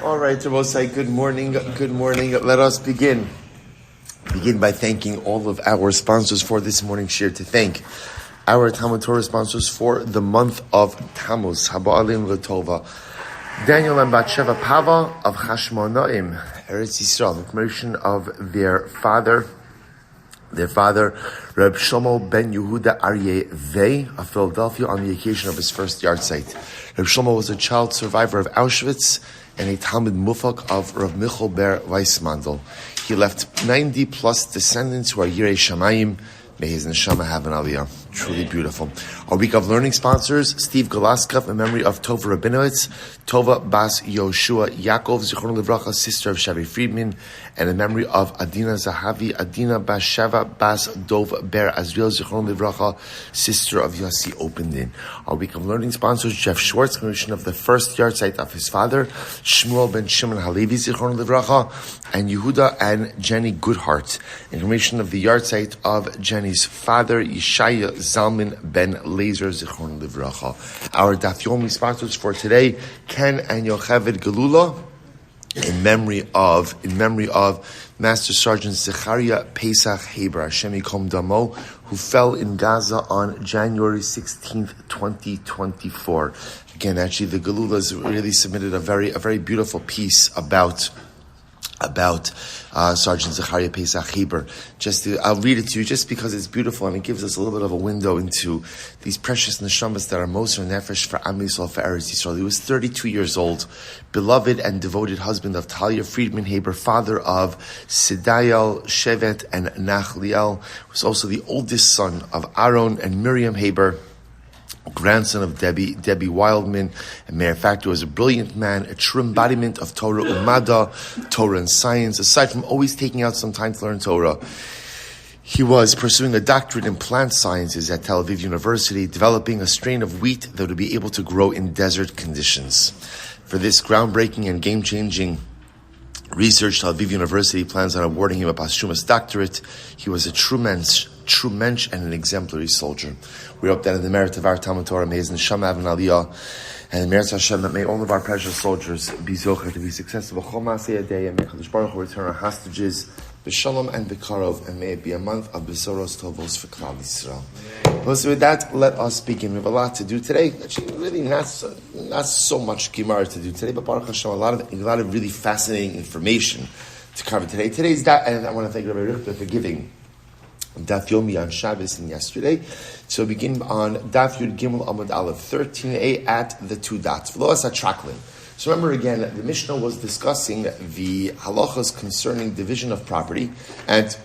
All right, Rabosai, good morning. Good morning. Let us begin. Begin by thanking all of our sponsors for this morning's share. To thank our TALMUD Torah sponsors for the month of Tammuz. Haba'alim Toba. Daniel and Batsheva Pava of Hashmonaim, Eretz Yisrael, the commemoration of their father, Reb Shlomo ben Yehuda Aryeh Vegh of Philadelphia, on the occasion of his first Yahrtzeit. Reb Shlomo was a child survivor of Aushwitz and a talmid muvhak of Reb Michel Ber Weismendel. He left 90 plus descendants who are yireh Shamaim. May his neshama have an aliya. Truly beautiful. Our week of learning sponsors: Steve Goloskov, in memory of Toba Rabinowitz, Toba bas Yehoshua, Yaacov Zalman, sister of Shevy Friedman, and in memory of Adina Zahavi, Adina Batsheva bas Dov Ber Azriel, sister of Yossi Opendin. Our week of learning sponsors: Jeff Schwartz, commemoration of the first Yahrtzeit of his father, Shmuel ben Shimon HaLevi, and Yehuda and Jennie Goodhart, in commemoration of the Yahrtzeit of Jennie's father, Yeshaya Zalman ben Lazer Zichron Livracha. Our Daf Yomi sponsors for today: Ken and Yocheved Gelula, in memory of Master Sergeant Zechariah Pesach Haber, Hashem Yikom Damo, who fell in Gaza on January 16th, 2024. Again, actually, the Gelulas really submitted a very beautiful piece about Sergeant Zechariah Pesach Haber. I'll read it to you just because it's beautiful and it gives us a little bit of a window into these precious neshamas that are Moser Nefesh for Am Yisrael, for Eretz Yisrael. He was 32 years old, beloved and devoted husband of Talia Friedman Haber, father of Sidayel, Shevet, and Nachliel. He was also the oldest son of Aaron and Miriam Haber, grandson of Debbie Wildman, and matter of fact, he was a brilliant man, a true embodiment of Torah Umada, Torah and science. Aside from always taking out some time to learn Torah, he was pursuing a doctorate in plant sciences at Tel Aviv University, developing a strain of wheat that would be able to grow in desert conditions. For this groundbreaking and game-changing research, Tel Aviv University plans on awarding him a posthumous doctorate. He was a true mensch and an exemplary soldier. We hope that in the merit of our TALMUD Torah, may his neshama have an aliya, and in the merit of Hashem, that may all of our precious soldiers be zocher to be successful. B'chol ma'aseh yadei, and may Kadosh Baruch Hu return our hostages b'shalom and b'karov, and may it be a month of besoros tovos for Klal Yisrael. So with that, let us begin. We have a lot to do today. Actually, really not so much Gemara to do today, but Baruch Hashem, a lot of really fascinating information to cover today. Today's that, and I want to thank Rabbi Richter for giving Daf Yomi on Shabbos and yesterday. So begin on Daf Yud Gimel Amud Aleph 13a at the two dots. V'lo asa traklin. So remember again, the Mishnah was discussing the halachas concerning division of property and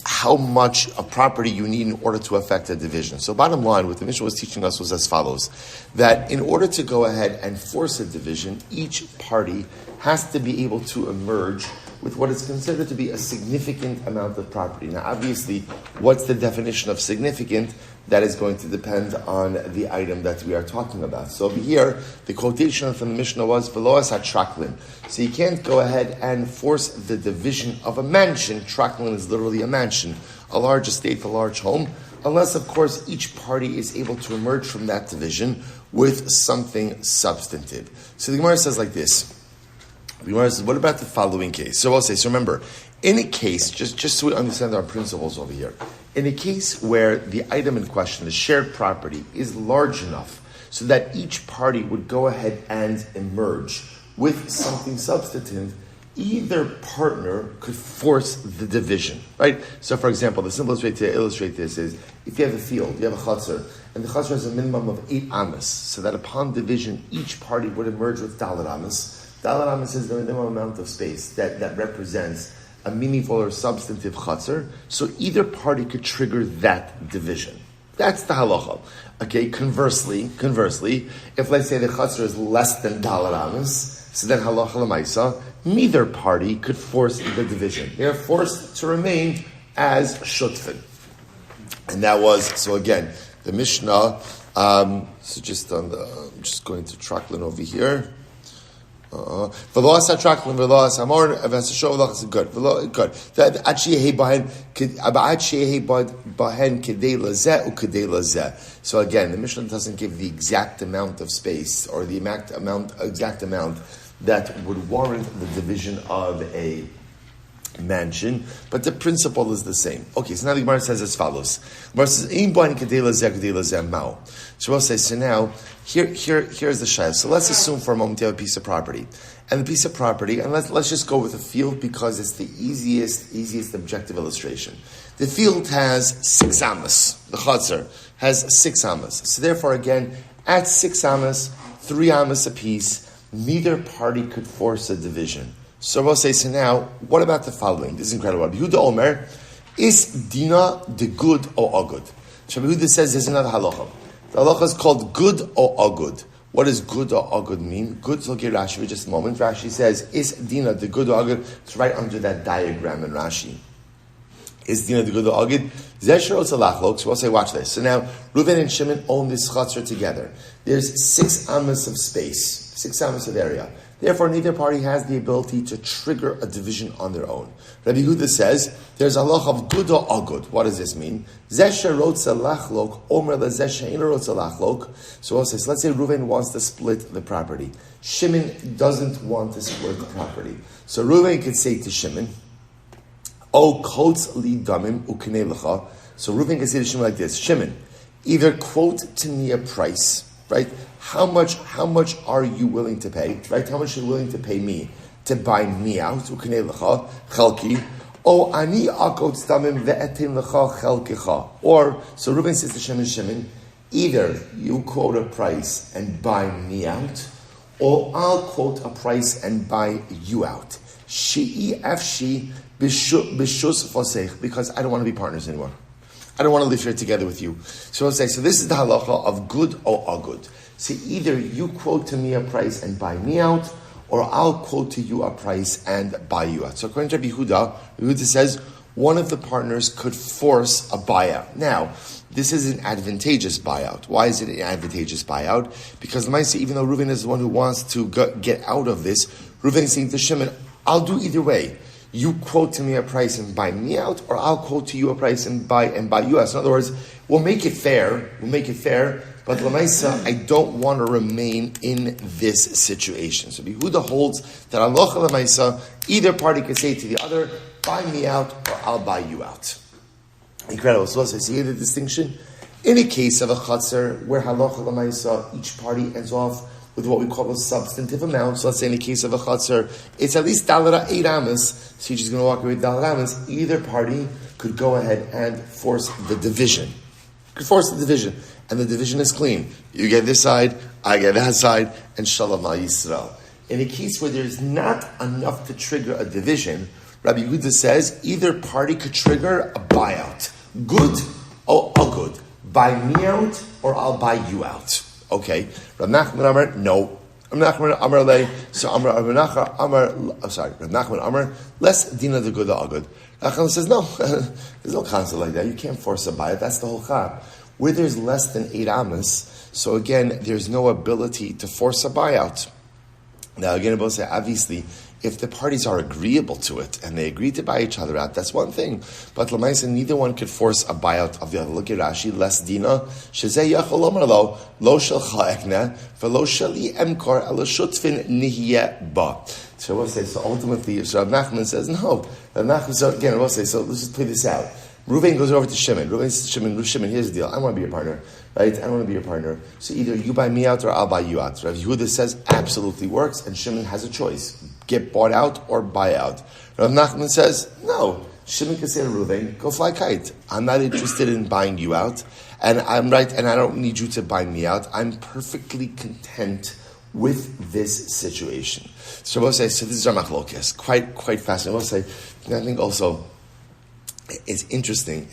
how much of property you need in order to affect a division. So bottom line, what the Mishnah was teaching us was as follows: that in order to go ahead and force a division, each party has to be able to emerge with what is considered to be a significant amount of property. Now, obviously, what's the definition of significant? That is going to depend on the item that we are talking about. So over here, the quotation from the Mishnah was "V'lo asa traklin." So you can't go ahead and force the division of a mansion. Traklin is literally a mansion, a large estate, a large home, unless, of course, each party is able to emerge from that division with something substantive. So the Gemara says like this. The Gemara says, what about the following case? So I'll say, so remember, in a case, just so we understand our principles over here, in a case where the item in question, the shared property, is large enough so that each party would go ahead and emerge with something substantive, either partner could force the division, right? So for example, the simplest way to illustrate this is, if you have a field, you have a chatzar, and the chatzar has a minimum of 8 amas, so that upon division, each party would emerge with dalet amas. Dalet amas is the minimum amount of space that represents a meaningful or substantive chatzar, so either party could trigger that division. That's the halacha. Okay, conversely, if let's say the chatzar is less than dalet amas, so then halacha l'maisa, neither party could force the division. They are forced to remain as shutfin. And that was, so again, the Mishnah, I'm just going to Traklin over here. V'lo asa traklin v'lo asa amor v'asashov v'lo good. V'lo good. That actually hey bahen kedei lazeh ukedei lazeh. So again, the Mishnah doesn't give the exact amount of space or the exact amount that would warrant the division of a mansion, but the principle is the same. Okay, so now the Gemara says as follows. The Gemara says, so we'll say, so now, here's the shayla. So let's assume for a moment you have a piece of property. And the piece of property, and let's just go with a field because it's the easiest objective illustration. The field has 6 amas. The chutzner has 6 amas. So therefore, again, at 6 amas, 3 amas apiece, neither party could force a division. So we'll say, so now, what about the following? This is incredible. Yehuda Omer, is dina the good or agud? Yehuda says there's another halacha. The halacha is called good or agud. What does good or agud mean? Good, so look at Rashi for just a moment. Rashi says, is dina the good or agud? It's right under that diagram in Rashi. Is dina the good or agud? Zesher otzalachlok. So we'll say, watch this. So now, Reuven and Shimon own this chutzner together. There's 6 amas of space, 6 amas of area. Therefore, neither party has the ability to trigger a division on their own. Rabbi Yehuda says, there's a halacha of good or agud. What does this mean? Zesher rotzalachlok, omer lezesher ina rotzalachlok. So let's say Reuven wants to split the property. Shimon doesn't want to split the property. So Reuven could say to Shimon, O kotz li damim uknei lecha. So Reuven can say to Shimon like this: Shimon, either quote to me a price, right? How much are you willing to pay, right? How much are you willing to pay me to buy me out? Uknei lecha chalki. O ani akotz damim ve'etin lecha chalkicha. Or so Reuven says to Shimon, either you quote a price and buy me out, or I'll quote a price and buy you out. Shi'i afshi bishus fosech, because I don't want to be partners anymore. I don't want to live here together with you. So I'll say, so this is the halacha of good or agud. So either you quote to me a price and buy me out, or I'll quote to you a price and buy you out. So according to Rabbi Yehuda says one of the partners could force a buyout. Now, this is an advantageous buyout. Why is it an advantageous buyout? Because the Maisa, even though Reuven is the one who wants to get out of this, Reuven is saying to Shimon, I'll do either way. You quote to me a price and buy me out, or I'll quote to you a price and buy you out. So in other words, we'll make it fair, but Lamaisa, I don't want to remain in this situation. So Yehuda holds that Alocha Lamaisa, either party could say to the other, buy me out, or I'll buy you out. Incredible. So let's see the distinction. In a case of a chutzner where Halacha Lamaisa, each party ends off with what we call a substantive amount. So let's say in the case of a chutzner, it's at least dalara 8 amas. So she's going to walk away with dalara amas. Either party could go ahead and force the division. And the division is clean. You get this side, I get that side, and Shalom al Yisrael. In a case where there's not enough to trigger a division, Rabbi Yehuda says either party could trigger a buyout. Good or agud. Buy me out or I'll buy you out. Okay. Reb Nachman Amar, no. Reb Nachman Amar lei. So Reb Nachman Amar, less dina the good or agud. Nachman says, no, there's no concept like that. You can't force a buyout. That's the whole chab. Where there's less than 8 amas, so again, there's no ability to force a buyout. Now again, I say, obviously, if the parties are agreeable to it and they agree to buy each other out, that's one thing. But Lamaisa, neither one could force a buyout of the other. Look at Rashi, less dina, shezeh yachol omer lo, lo shelcha ekne, velo sheli emkor, elo shutfin nihye ba. So we'll say, so ultimately, so Reb Nachman says, no. Reb Nachman, so again, we'll say, so let's just play this out. Reuven goes over to Shimon. Reuven says to Shimon, here's the deal. I want to be your partner, right? I want to be your partner. So either you buy me out or I'll buy you out. Rabbi Yehuda says absolutely works, and Shimon has a choice: get bought out or buy out. Rabbi Nachman says no. Shimon can say to Reuven, go fly kite. I'm not interested in buying you out, and I'm right, and I don't need you to buy me out. I'm perfectly content with this situation. So we'll say, so this is our machlokes. Quite fascinating. We'll say, I think also. It's interesting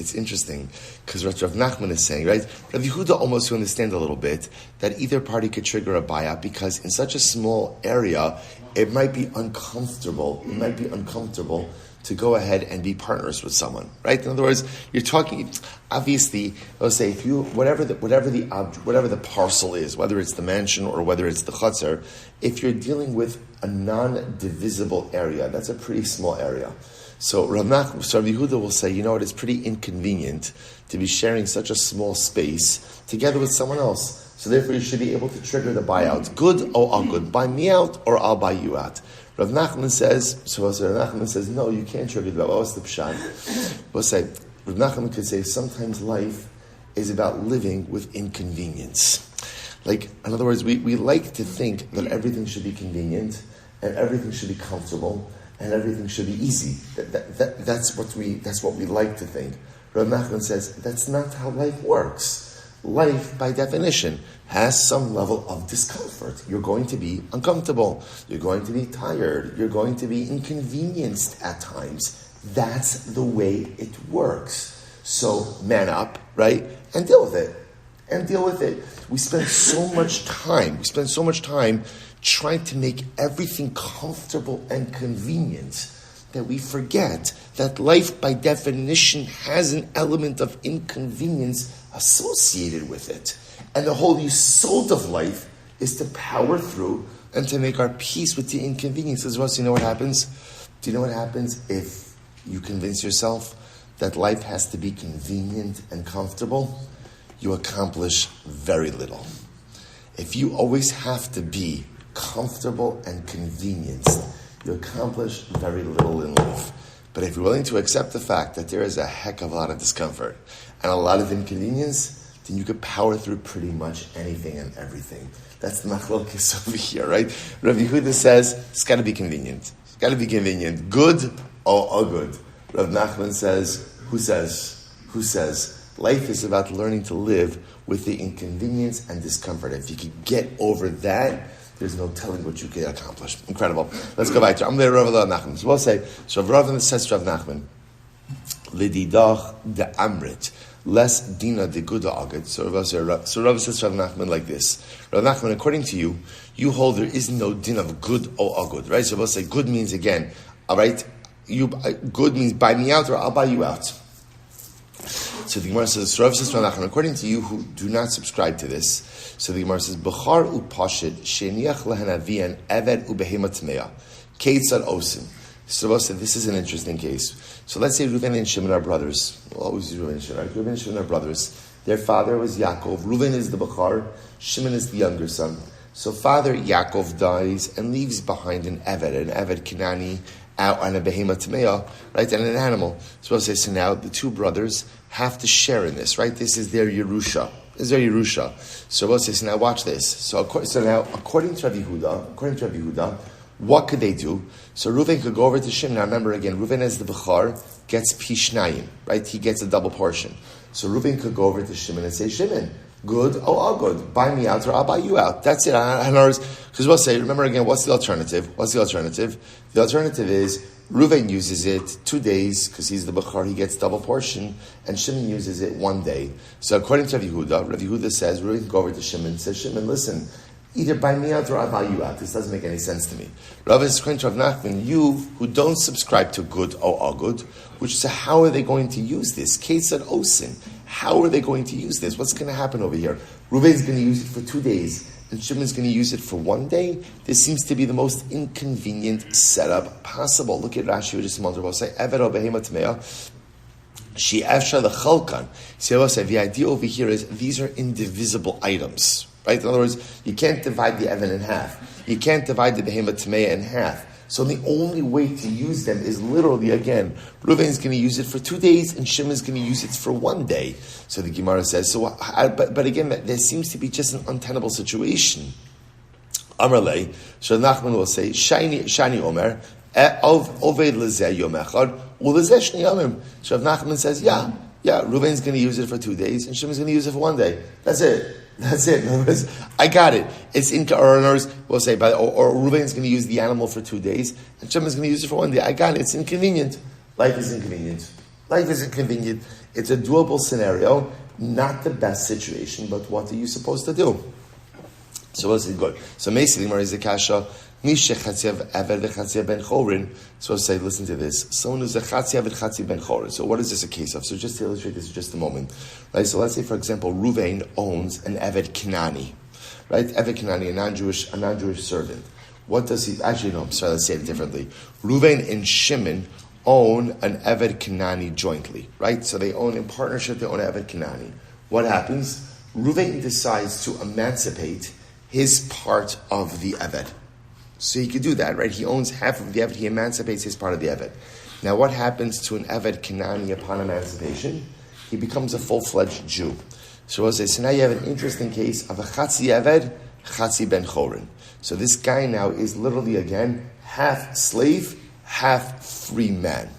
because what Rav Nachman is saying, right? Rav Yehuda almost to understand a little bit that either party could trigger a buyout because in such a small area, it might be uncomfortable. It might be uncomfortable to go ahead and be partners with someone, right? In other words, you're talking. Obviously, let's say if you whatever the parcel is, whether it's the mansion or whether it's the chutzner, if you're dealing with a non-divisible area, that's a pretty small area. So Rabbi Yehuda will say, you know what, it's pretty inconvenient to be sharing such a small space together with someone else. So therefore you should be able to trigger the buyout. Good or all good. Buy me out or I'll buy you out. Rav Nachman says, no, you can't trigger the buyout. What's the pshat? We'll say, Rav Nachman could say, sometimes life is about living with inconvenience. Like, in other words, we like to think that everything should be convenient and everything should be comfortable and everything should be easy. That's what we like to think. Rav Nachman says that's not how life works. Life, by definition, has some level of discomfort. You're going to be uncomfortable. You're going to be tired. You're going to be inconvenienced at times. That's the way it works. So man up, right, and deal with it. We spend so much time trying to make everything comfortable and convenient that we forget that life by definition has an element of inconvenience associated with it. And the whole yesod of life is to power through and to make our peace with the inconveniences. Well, so you know what happens? Do you know what happens if you convince yourself that life has to be convenient and comfortable? You accomplish very little. If you always have to be comfortable and convenienced, you accomplish very little in life. But if you're willing to accept the fact that there is a heck of a lot of discomfort and a lot of inconvenience, then you could power through pretty much anything and everything. That's the machlokes over here, right? Rabbi Yehuda says, it's got to be convenient. It's got to be convenient. Good or good. Rav Nachman says, who says? Life is about learning to live with the inconvenience and discomfort. If you can get over that, there's no telling what you can accomplish. Incredible. Let's go back to Amle Rav Nachman. So we'll say, so Rav says to Rav Nachman, Lididach de Amrit, less dina de guda agad. So Rav says to Rav Nachman like this. Rav Nachman, according to you, you hold there is no din of good or agud, right? So we'll say good means again, all right, good means buy me out or I'll buy you out. So the Gemara says, Rav says to Rav Nachman, according to you who do not subscribe to this, so the Gemara says, Bechar upashid sheniach lehanavian eved ubehema tmeya keitzad osin. So Rav said, this is an interesting case. So let's say Reuven and Shimon are brothers. We'll always use Reuven and Shimon. Reuven and Shimon are brothers. Their father was Yaacov. Reuven is the Bechar. Shimon is the younger son. So father Yaacov dies and leaves behind an Eved Kenani, and a behema tmeya, right, and an animal. So I'll say, so now the two brothers have to share in this, right? This is their Yerusha. So we'll say, so now watch this. So now, according to Rabbi Yehuda, what could they do? So Reuven could go over to Shimon. Now remember again, Reuven as the Bechar gets pishnayim, right? He gets a double portion. So Reuven could go over to Shimon and say, Shimon, good, all good. Buy me out or I'll buy you out. That's it. Because we'll say, remember again, what's the alternative? The alternative is Reuven uses it 2 days because he's the Bechar, he gets double portion, and Shimon uses it 1 day. So according to Rabbi Yehuda says, Reuven can go over to Shimon and says, Shimon, listen, either buy me out or I'll buy you out. This doesn't make any sense to me. Rav is according to Rav Nachman, you who don't subscribe to good or agud, which is how are they going to use this? Keitzad osin. How are they going to use this? What's going to happen over here? Reuven's going to use it for 2 days, and Shimon's going to use it for 1 day. This seems to be the most inconvenient setup possible. Look at Rashi, just a moment ago. Say, Eved or behema tmeya. She efsha lechalkan. See, the idea over here is these are indivisible items, right? In other words, you can't divide the Eved in half. You can't divide the behema tmeya in half. So the only way to use them is literally, again, Reuven is going to use it for 2 days and Shimon is going to use it for 1 day. So the Gemara says, but again, there seems to be just an untenable situation. Amarle, so Nachman will say, Shani Omer, Oved Lezeh Yom Echad, Ulezeh Shni Yomim. So Nachman says, yeah, Reuven's going to use it for 2 days and Shimon's going to use it for 1 day. That's it. In other words, I got it. It's in, or in other words, we'll say, or Reuven's going to use the animal for 2 days, and Shimon's going to use it for 1 day. I got it. It's inconvenient. Life is inconvenient. It's a doable scenario, not the best situation, but what are you supposed to do? So what's it good? So basically, Marizah Kasha, so I'll say, listen to this. Someone who's a chatzi aved chatzi ben chorin. So what is this a case of? So just to illustrate this for just a moment. Right? So let's say, for example, Reuven owns an Eved Kenani. Right? Eved Kenani, a non-Jewish servant. What does he... Actually, no, I'm sorry, let's say it differently. Reuven and Shimon own an Eved Kanani jointly, right? So they own in partnership, they own Eved Kanani. What happens? Reuven decides to emancipate his part of the Eved. So he could do that, right? He owns half of the Eved, he emancipates his part of the Eved. Now what happens to an Eved Kanani upon emancipation? He becomes a full-fledged Jew. So we'll say, so now you have an interesting case of a Chatzi Eved, Chatzi Ben Chorin. So this guy now is literally, again, half slave, half free man.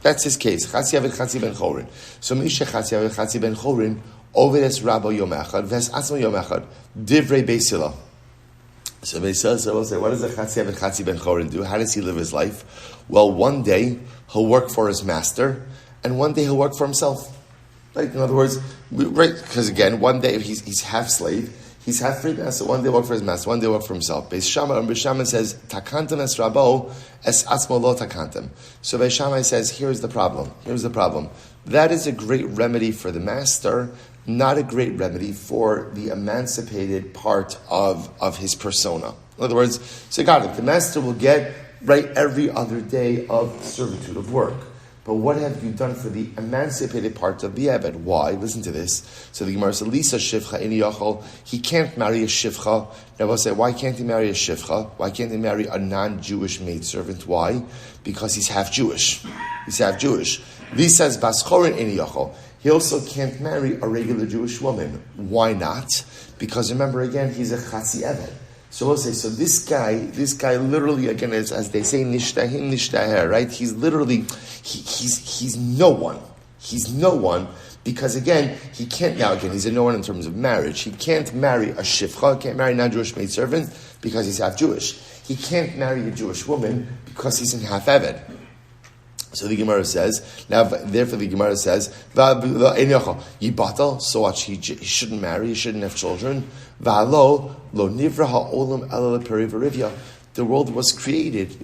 That's his case. Chatzi Eved, Chatzi Ben Chorin. So Misha Chatzi Eved, Chatzi Ben Chorin, Ovedes Rabbo Yom Echad, Ves Asmo Yom Echad, Divrei Beisila. So Beisila will say, what does a Chatzi Eved, Chatzi Ben Chorin do? How does he live his life? Well, one day he'll work for his master, and one day he'll work for himself. Right? In other words, right? Because again, one day he's half slave, he's half free man. So one day work for his master, one day work for himself. Beis Shammai says, "Takantam es Rabbo es asmo lo takantam." So Beis Shammai says, "Here's the problem. Here's the problem. That is a great remedy for the master, not a great remedy for the emancipated part of his persona." In other words, so got it. The master will get right every other day of servitude of work. But what have you done for the emancipated part of the Eved? Why? Listen to this. So the Gemara says, Lisa Shivcha Ini Yachol, he can't marry a Shivcha. Now we'll say, why can't he marry a Shivcha? Why can't he marry a non-Jewish maidservant? Why? Because he's half Jewish. He's half Jewish. This says, Baschorin Ini Yachol. He also can't marry a regular Jewish woman. Why not? Because remember again, he's a Chatzi Eved. So we'll say, so this guy literally, again, as they say, nishtahim nishtaher, right? He's literally, he's no one. He's no one, because again, he can't, now again, he's a no one in terms of marriage. He can't marry a shivcha, can't marry a non-Jewish maidservant, because he's half Jewish. He can't marry a Jewish woman, because he's in half Eved. So the Gemara says, now therefore the Gemara says, Yibatal, so what, he shouldn't marry, he shouldn't have children. V'alo, lo nivra ha'olam ela l'perivarivya. The world was created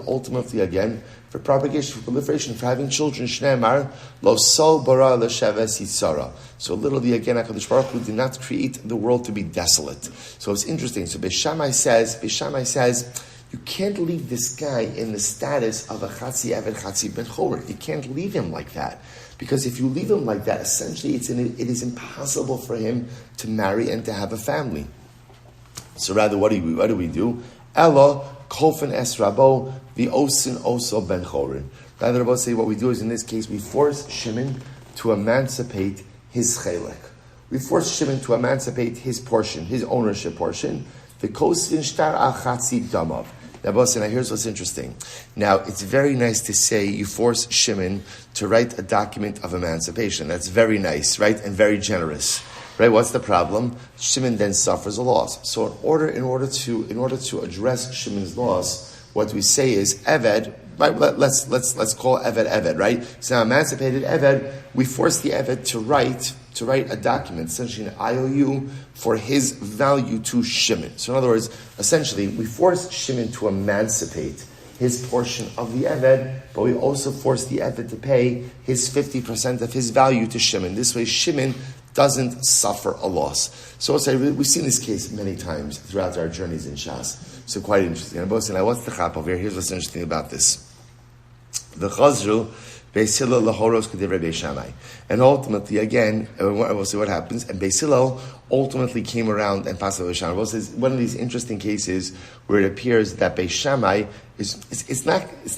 ultimately again for propagation, for proliferation, for having children. Shneimar, lo sol bara l'sheves yitzara. So literally again, HaKadosh Baruch Hu did not create the world to be desolate. So it's interesting. So Beis Shammai says, you can't leave this guy in the status of a Chatzi Eved, Chatzi Ben Chorin. You can't leave him like that. Because if you leave him like that, essentially it is impossible for him to marry and to have a family. So rather, what do we do? Ella, Kofen Es Rabbo, the Osin Oso Ben Chorin. Rather, about say what we do is, in this case, we force Shimon to emancipate his chelek. We force Shimon to emancipate his portion, his ownership portion. The Kosin Shtar Achatzi Damav. Now, here's what's interesting. Now, it's very nice to say you force Shimon to write a document of emancipation. That's very nice, right? And very generous. Right? What's the problem? Shimon then suffers a loss. So in order to address Shimon's loss, what we say is Eved, right? Let's call Eved, right? So now emancipated Eved, we force the Eved to write a document, essentially an IOU, for his value to Shimon. So in other words, essentially, we force Shimon to emancipate his portion of the Eved, but we also force the Eved to pay his 50% of his value to Shimon. This way, Shimon doesn't suffer a loss. So we've seen this case many times throughout our journeys in Shas. So quite interesting. And now, what's the chap over here? Here's what's interesting about this. The Chazru, and ultimately, again, we'll see what happens. And Beis Hillel ultimately came around and passed Beis Shammai. It's one of these interesting cases where it appears that Beis Shammai it's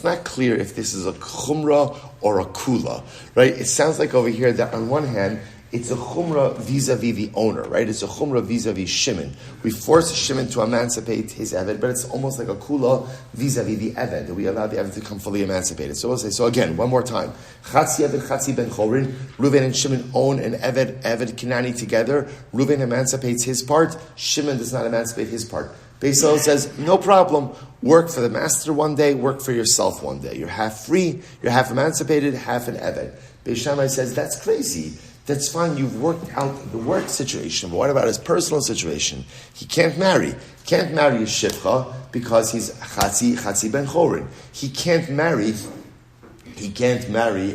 not clear if this is a chumrah or a kula, right? It sounds like over here that on one hand, it's a chumrah vis-a-vis the owner, right? It's a chumrah vis-a-vis Shimon. We force Shimon to emancipate his Eved, but it's almost like a kula vis-a-vis the Eved, that we allow the Eved to come fully emancipated. So we'll say, so again, one more time. Chatzi Eved, Chatzi Ben Chorin. Reuven and Shimon own an Eved Kanani together. Reuven emancipates his part. Shimon does not emancipate his part. Beis Hillel says, no problem. Work for the master one day, work for yourself one day. You're half free, you're half emancipated, half an Eved. Beis Shammai says, that's crazy. That's fine, you've worked out the work situation, but what about his personal situation? He can't marry. He can't marry a shivcha because he's Chatzi Ben Chorin. He can't marry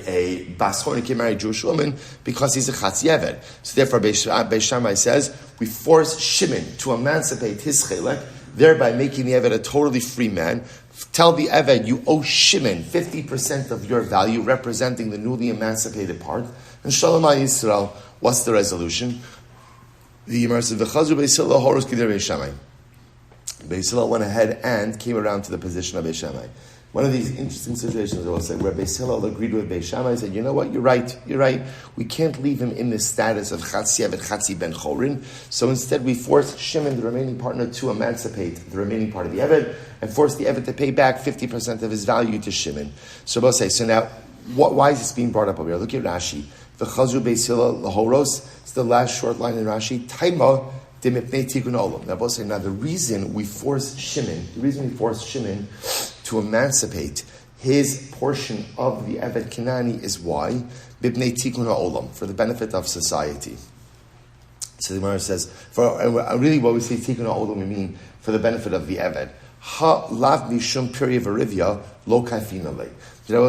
a Basra, he can't marry a Jewish woman because he's a Chatzi Eved. So therefore, Beis Shammai says, we force Shimon to emancipate his chelek. thereby making the Eved a totally free man. Tell the Eved you owe Shimon 50% of your value, representing the newly emancipated part. And Shalom Yisrael, what's the resolution? The Yemar said, V'chazru Beis Hillel horus k'dir Beis Shammai. Beis Hillel went ahead and came around to the position of Beis Shammai. One of these interesting situations, I will say, where Beis Hillel agreed with Beis Shammai and said, you know what, you're right. We can't leave him in this status of Chatzi Evet Chatzi Ben Chorin. So instead we force Shimon, the remaining partner, to emancipate the remaining part of the Evet and force the Evet to pay back 50% of his value to Shimon. So we'll say, so now, why is this being brought up over here? Look at Rashi. V'chazru Beis Hillel lahoros. It's the last short line in Rashi. Taima demipnei tikun olam. Now, we'll say, now the reason we force Shimon to emancipate his portion of the Evet Kenani is why? Bibnei tikun ha'olam, for the benefit of society. So the Gemara says, really what we say tikun ha'olam, we mean for the benefit of the Evet. Ha lav mishum piri v'rivya lo kaifina le. So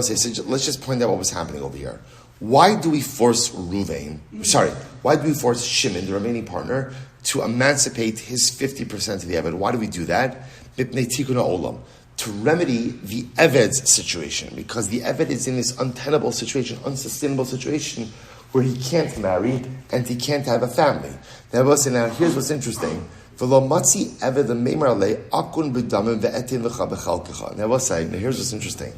let's just point out what was happening over here. Why do we force Shimon, the remaining partner, to emancipate his 50% of the Evet? Why do we do that? Bibnei tikun ha'olam, to remedy the Eved's situation, because the Eved is in this untenable situation, unsustainable situation, where he can't marry and he can't have a family. Now here's what's interesting. Now here's what's interesting.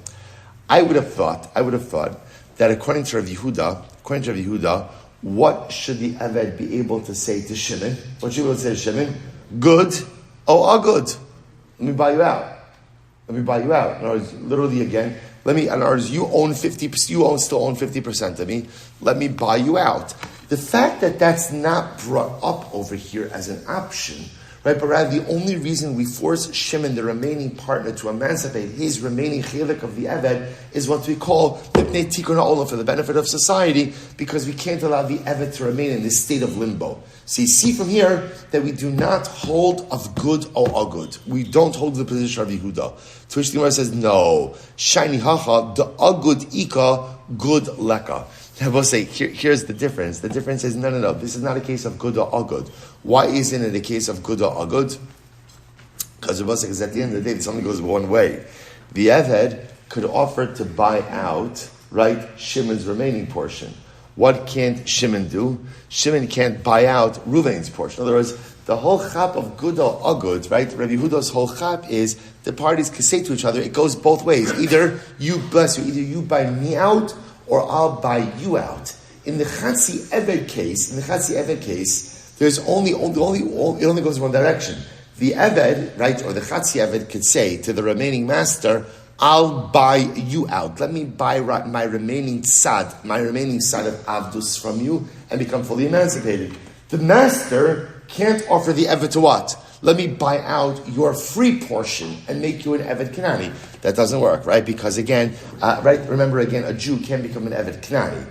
I would have thought that according to Rav Yehuda, what should the Eved be able to say to Shimon? What should he be able to say to Shimon? Good. Oh, good. Let me buy you out. In other words, literally again, in other words, you still own 50% of me. Let me buy you out. The fact that that's not brought up over here as an option, right? But rather, the only reason we force Shimon, the remaining partner, to emancipate his remaining chilek of the Eved is what we call Bipnei Tikun HaOlam, for the benefit of society, because we can't allow the Eved to remain in this state of limbo. So you see from here that we do not hold of good or agud. We don't hold the position of Yehuda. To which the Gemara says, no. Shiny hacha, the agud ika, good leka. I will say, here's the difference. The difference is, no. This is not a case of good or agud. Why isn't it a case of good or agud? Because at the end of the day, this only goes one way. The Eved could offer to buy out, right, Shimon's remaining portion. What can't Shimon do? Shimon can't buy out Ruvain's portion. In other words, the whole chap of good or agud, right? Rabbi Yehuda's whole chap is the parties can say to each other, it goes both ways. Either you buy me out, or I'll buy you out. In the Chatzi Eved case, there's it only goes one direction. The Eved, right, or the Chatzi Eved could say to the remaining master, I'll buy you out. Let me buy my remaining sad of Avdus from you and become fully emancipated. The master can't offer the Eved to what? Let me buy out your free portion and make you an Eved Kenani. That doesn't work, right? Because again, remember again, a Jew can't become an Eved Kenani.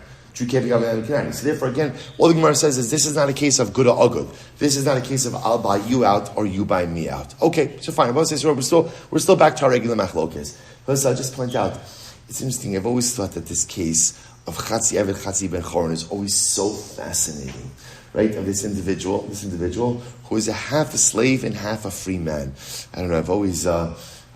So therefore, again, all the Gemara says is this is not a case of good or agud. This is not a case of I'll buy you out or you buy me out. Okay, so fine. We're still back to our regular machlokes. But I'll just point out, it's interesting. I've always thought that this case of Chatzi Evet Chatzi Ben Choron is always so fascinating, right? Of this individual who is a half a slave and half a free man. I don't know.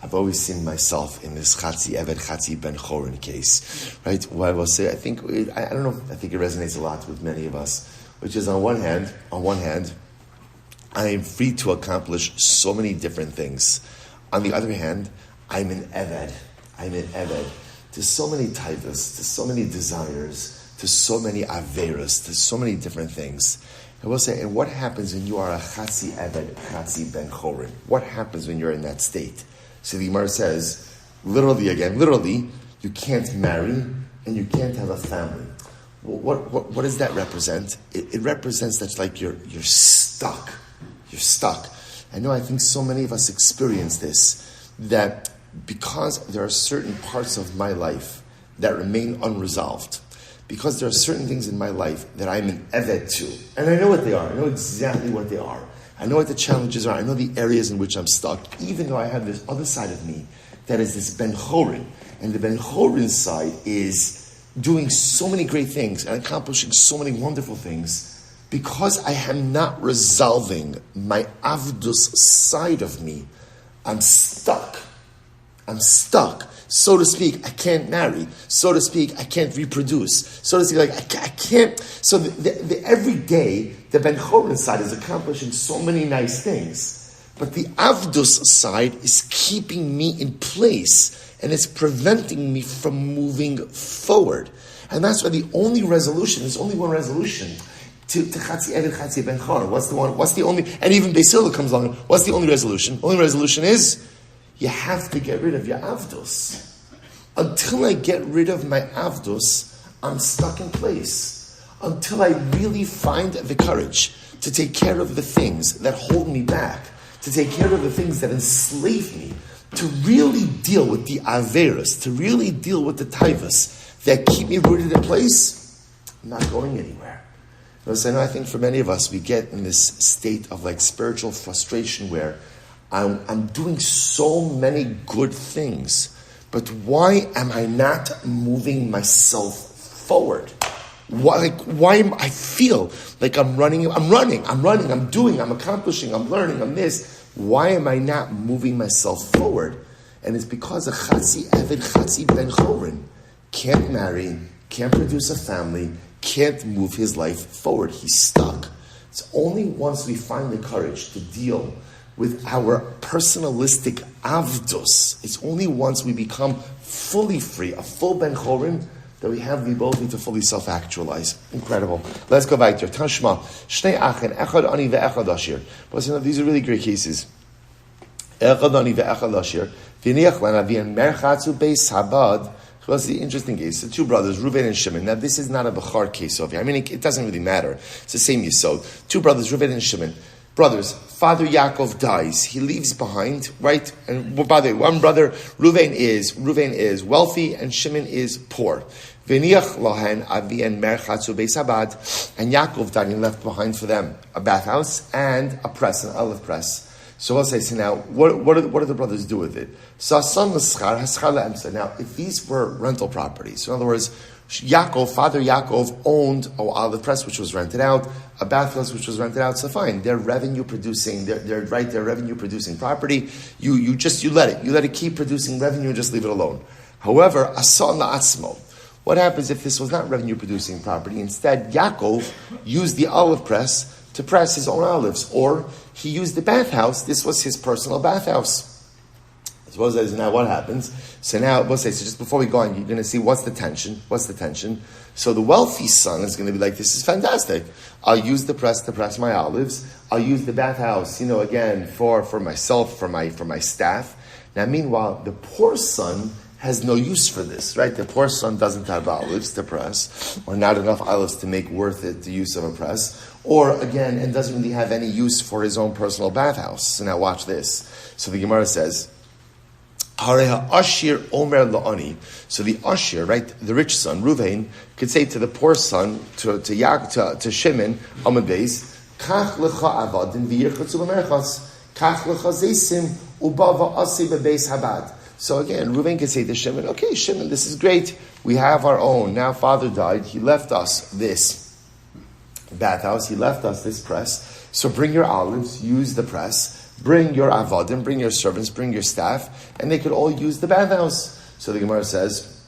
I've always seen myself in this Chatzi Evet Chatzi Ben Choron case, right? What I will say, I think it resonates a lot with many of us, which is on one hand, I am free to accomplish so many different things. On the other hand, I'm an Eved to so many taivas, to so many desires, to so many averas, to so many different things. I will say, and what happens when you are a Chatzi Eved Chatzi Ben Choron? What happens when you're in that state? So the Gemara says, literally, you can't marry and you can't have a family. What does that represent? It represents that like you're stuck. You're stuck. I think so many of us experience this, that because there are certain parts of my life that remain unresolved, because there are certain things in my life that I'm an Eved to, and I know what they are. I know exactly what they are. I know what the challenges are. I know the areas in which I'm stuck, even though I have this other side of me that is this Ben Chorin. And the Ben Chorin side is doing so many great things and accomplishing so many wonderful things. because I am not resolving my avdus side of me, I'm stuck. So to speak, I can't marry. So to speak, I can't reproduce. So to speak, like I can't. So the every day, the Ben Chorin side is accomplishing so many nice things, but the Avdus side is keeping me in place and it's preventing me from moving forward. And that's why the only resolution, there's only one resolution to Chatzi Eved Chatzi Ben Chorin. What's the only? And even Beis Hillel comes along. What's the only resolution? Only resolution is, you have to get rid of your avdus. Until I get rid of my avdus, I'm stuck in place. Until I really find the courage to take care of the things that hold me back, to take care of the things that enslave me, to really deal with the averas, to really deal with the taivas that keep me rooted in place, I'm not going anywhere. I think for many of us, we get in this state of like spiritual frustration where I'm doing so many good things, but why am I not moving myself forward? I feel like I'm running, I'm doing, I'm accomplishing, I'm learning, I'm this. Why am I not moving myself forward? And it's because a Chatzi Eved Chatzi Ben Chorin can't marry, can't produce a family, can't move his life forward. He's stuck. It's only once we find the courage to deal with our personalistic avdus, it's only once we become fully free, a full Ben Chorin, that we have the ability to fully self-actualize. Incredible. Let's go back to Tashma. Shnei achen, echad ani ve'echad ashir. But these are really great cases. Echad ani ve'echad ashir. V'niach lana v'en merchatzu beis habad. What's the interesting case? The two brothers, Reuven and Shimon. Now, this is not a Bechar case over here. I mean, it doesn't really matter. It's the same Yisod. Two brothers, Reuven and Shimon. Brothers, father Yaacov dies. He leaves behind, right? And by the way, one brother, Reuven is wealthy and Shimon is poor. V'niach lohen avian merchatzu beis habad. And Yaacov died and left behind for them a bathhouse and a press, an olive press. So we'll say, so now, what do the brothers do with it? So now, if these were rental properties, so in other words, Father Yaakov owned an olive press which was rented out, a bathhouse which was rented out, so fine. They're revenue producing, they're revenue producing property. You let it keep producing revenue and just leave it alone. However, asan la'atzmo. What happens if this was not revenue producing property? Instead, Yaakov used the olive press to press his own olives, or he used the bathhouse. This was his personal bathhouse. Suppose that is now what happens. So now, we'll say, so just before we go on, you're going to see what's the tension. So the wealthy son is going to be like, this is fantastic. I'll use the press to press my olives. I'll use the bathhouse, again, for myself, for my staff. Now, meanwhile, the poor son has no use for this, right? The poor son doesn't have olives to press, or not enough olives to make worth it the use of a press, or again, and doesn't really have any use for his own personal bathhouse. So now watch this. So the Gemara says, Aryeh Ashir Omer La'ani. So the Ashir, right, the rich son, Reuven, could say to the poor son, to Shimon, Amud Beis, Kach lecha avadim v'yirchatzu b'merchas, Kach lecha zeisim ubava asi b'beis habad. So again, Reuven could say to Shimon, okay, Shimon, this is great. We have our own. Now father died. He left us this bathhouse. He left us this press. So bring your olives, use the press. Bring your avadim, bring your servants, bring your staff, and they could all use the bathhouse. So the Gemara says,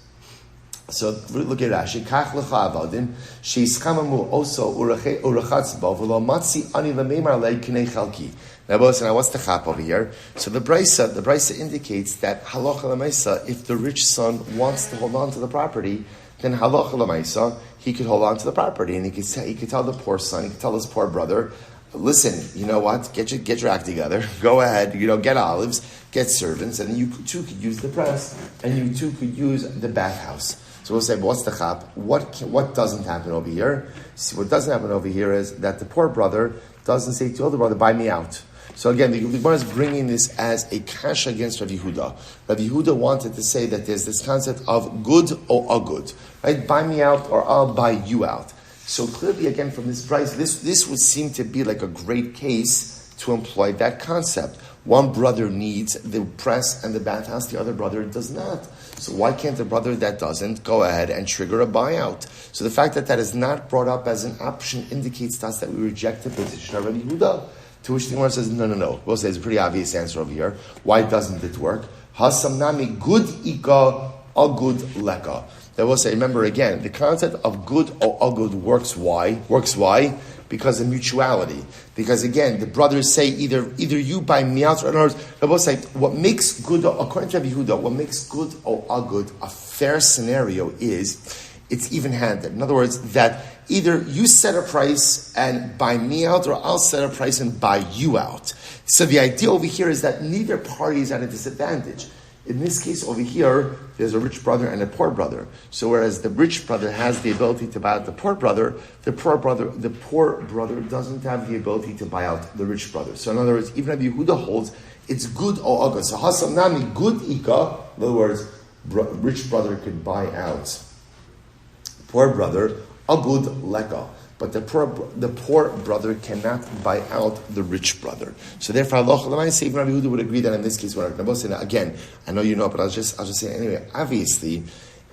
so look at Rashi, Kach lecha avadim, she'ischamamu oso urachatz bo, v'lo matzi ani l'meimar lei k'nei chalki. Now what's the chap over here? So the Brisa indicates that halacha l'maisa, if the rich son wants to hold on to the property, then halacha l'maisa, he could hold on to the property, and he could tell the poor son, he could tell his poor brother, listen, you know what? Get your act together. Go ahead. Get olives, get servants, and you too could use the press, and you too could use the bathhouse. So we'll say, but what's the chap? What doesn't happen over here? See, what doesn't happen over here is that the poor brother doesn't say to the older brother, buy me out. So again, the Gemara is bringing this as a kasha against Rabbi Yehuda. Rabbi Yehuda wanted to say that there's this concept of good or agud, right? Buy me out or I'll buy you out. So clearly, again, from this price, this would seem to be like a great case to employ that concept. One brother needs the press and the bathhouse, the other brother does not. So why can't the brother that doesn't go ahead and trigger a buyout? So the fact that that is not brought up as an option indicates to us that we reject the position of Rabbi Yehuda. To which the Gemara says, no. We'll say it's a pretty obvious answer over here. Why doesn't it work? Hasamnami good ika, a good leka. That will say, remember again, the concept of good or agud works. Why? Because of mutuality. Because again, the brothers say either you buy me out, or in other words, they will say what makes good, according to Rabbi Yehuda, what makes good or agud a fair scenario is it's even-handed. In other words, that either you set a price and buy me out, or I'll set a price and buy you out. So the idea over here is that neither party is at a disadvantage. In this case over here, there's a rich brother and a poor brother. So whereas the rich brother has the ability to buy out the poor brother doesn't have the ability to buy out the rich brother. So in other words, even if Yehuda holds, it's good or agud. So hasam nami good ika. In other words, rich brother could buy out poor brother, agud leka. But the poor brother cannot buy out the rich brother. So therefore, Allah Rabbi Yehuda would agree that in this case, again, I know you know, but I'll just say anyway. Obviously,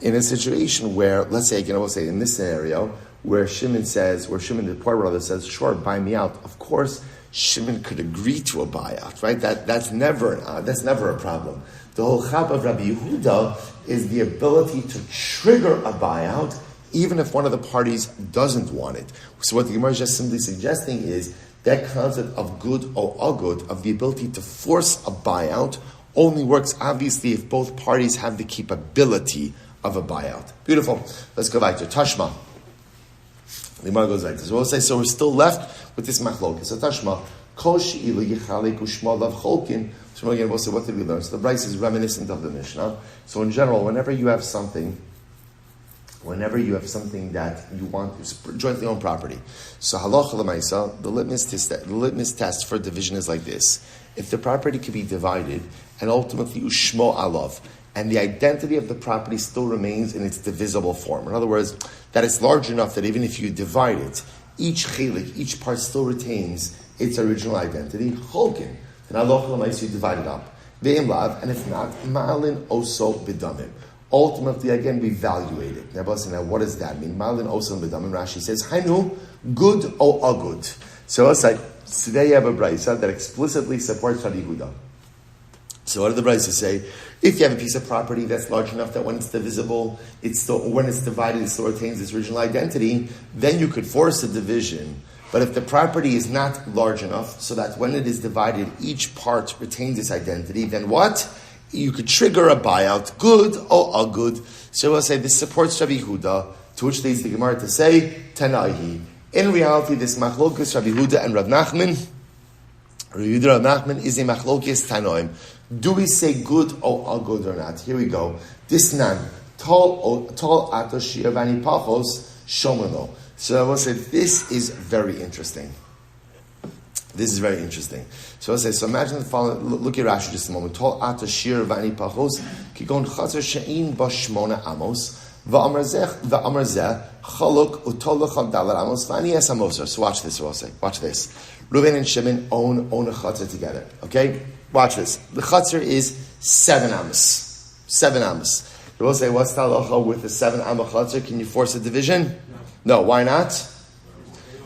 in a situation where, let's say again, I will say in this scenario where Shimon the poor brother says, "Sure, buy me out." Of course, Shimon could agree to a buyout, right? That's never a problem. The whole chap of Rabbi Yehuda is the ability to trigger a buyout, even if one of the parties doesn't want it. So what the Gemara is just simply suggesting is that concept of good or agud, of the ability to force a buyout, only works obviously if both parties have the capability of a buyout. Beautiful. Let's go back to Tashma. The Gemara goes like this. So we'll say, so we're still left with this machlok. So Tashma, kol she'ilu yichalik u'shma lav cholkin. So again, we'll say, what did we learn? So the Bryce is reminiscent of the Mishnah. So in general, whenever you have something that you want, jointly owned property. So halacha l'maisa, the litmus test for division is like this. If the property can be divided, and ultimately ushmo alav, and the identity of the property still remains in its divisible form. In other words, that it's large enough that even if you divide it, each chelik, each part still retains its original identity. Cholkin. Then halacha l'maisa, you divide it up. Ve'im lav, and if not, ma'alin oso b'damim. Ultimately, again, we evaluate it. Now, what does that mean? Malin Osam B'dam, Rashi says, Hainu, good or agud. So it's like, today you have a braysa that explicitly supports Rabbi Yehuda. So what do the braysa say? If you have a piece of property that's large enough that when it's divisible, when it's divided, it still retains its original identity, then you could force a division. But if the property is not large enough, so that when it is divided, each part retains its identity, then what? You could trigger a buyout, good or agud. So we'll say this supports Rabbi Yehuda, to which leads the Gemara to say, Tanaihi. In reality, this machlokas Rabbi Yehuda and Rav Nachman, is a machlokas Tanoim. Do we say good or agud or not? Here we go. This nan, tol atoshir vani pachos shomano. So I will say this is very interesting. This is very interesting. So I'll say, so imagine the following, look at Rashi just a moment. Tol atashir vani pachos, kigon chazer she'in bashmona amos, va'amar zeh, chaluk utolach dalar amos, vani es amosar. So watch this, I'll say. Watch this. Reuven and Shimon own a chazer together. Okay? Watch this. The chazer is 7 amos. 7 amos. We'll say, what's the halacha with the 7 amos chazer? Can you force a division? No. Why not?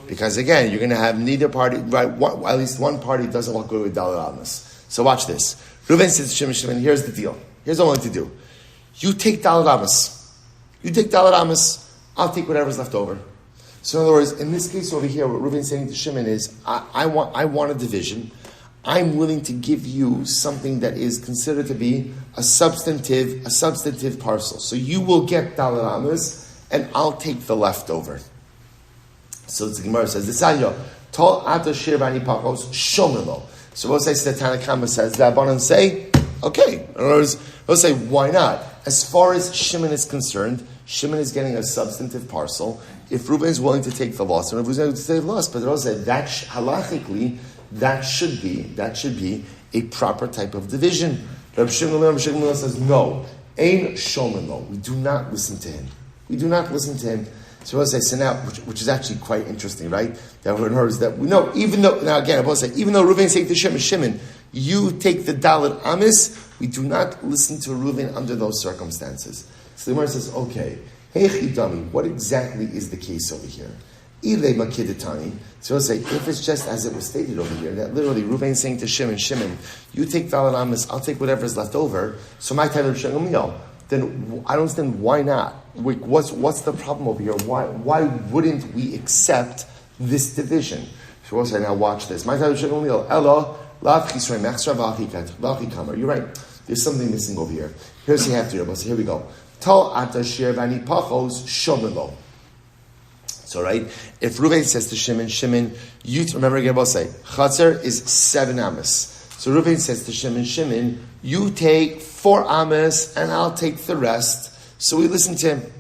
Because again, you're going to have neither party, right? At least one party doesn't look good with Dalar Amos. So watch this. Reuven says to Shimon, here's the deal. Here's what I'm going to do. You take Dalar Amos. I'll take whatever's left over. So in other words, in this case over here, what Reuven's saying to Shimon is, I want a division. I'm willing to give you something that is considered to be a substantive parcel. So you will get Dalar Amos, and I'll take the leftover. So the Gemara says, "Desanya tol atashir vani pachos shomelo." So we'll say, the Tanakama says, the Abanan say, okay. In other words, we'll say, why not? As far as Shimon is concerned, Shimon is getting a substantive parcel. If Reuben is willing to take the loss, and if Reuben is willing to take the loss, but they'll say that halachically that should be a proper type of division. Reb Shlomo says, no, ein shomelo. We do not listen to him. So we'll say, so now, which is actually quite interesting, right? That in other words, that we know, even though Reuben is saying to Shimon, you take the Dalet Amis. We do not listen to Reuven under those circumstances. So the Gemara says, okay, hey Chidami, what exactly is the case over here? Ile Makiditani. So we'll say, if it's just as it was stated over here, that literally Reuven is saying to Shimon, you take Dalet Amis, I'll take whatever is left over. So my time of Shalom, then I don't understand why not. What's the problem over here? Why wouldn't we accept this division? So we'll say, now watch this. My time of Shalom, Ella. You're right. There's something missing over here. Here's the half to here we go. So right, if Reuven says to Shimon, you remember again, we'll say Chatzar is 7 amas. So Reuven says to Shimon, you take 4 amas and I'll take the rest. So we listen to him.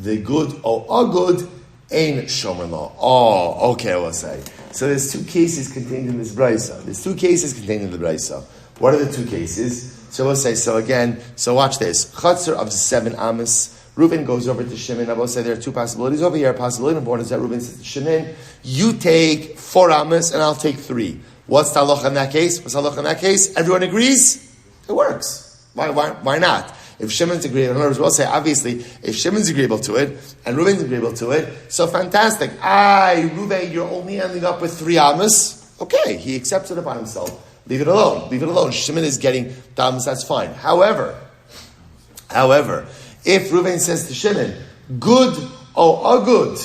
The good good ain't shomer law. Oh, okay, we'll say. So there's 2 cases contained in this brisa. What are the 2 cases? So we'll say, so watch this. Chatzar of 7 amas. Reuven goes over to Shimon. I will say there are 2 possibilities over here. Possibility number 1 is that Reuven says to Shimon, you take 4 amas and I'll take 3. What's the halacha in that case? Everyone agrees? It works. Why not? If Shimon's agreeable, in other words, we'll say, obviously, if Shimon's agreeable to it, and Reuven's agreeable to it, so fantastic. Reuven, you're only ending up with 3 amas. Okay, he accepts it upon himself. Leave it alone. Shimon is getting the amas, that's fine. However, if Reuven says to Shimon, good, good,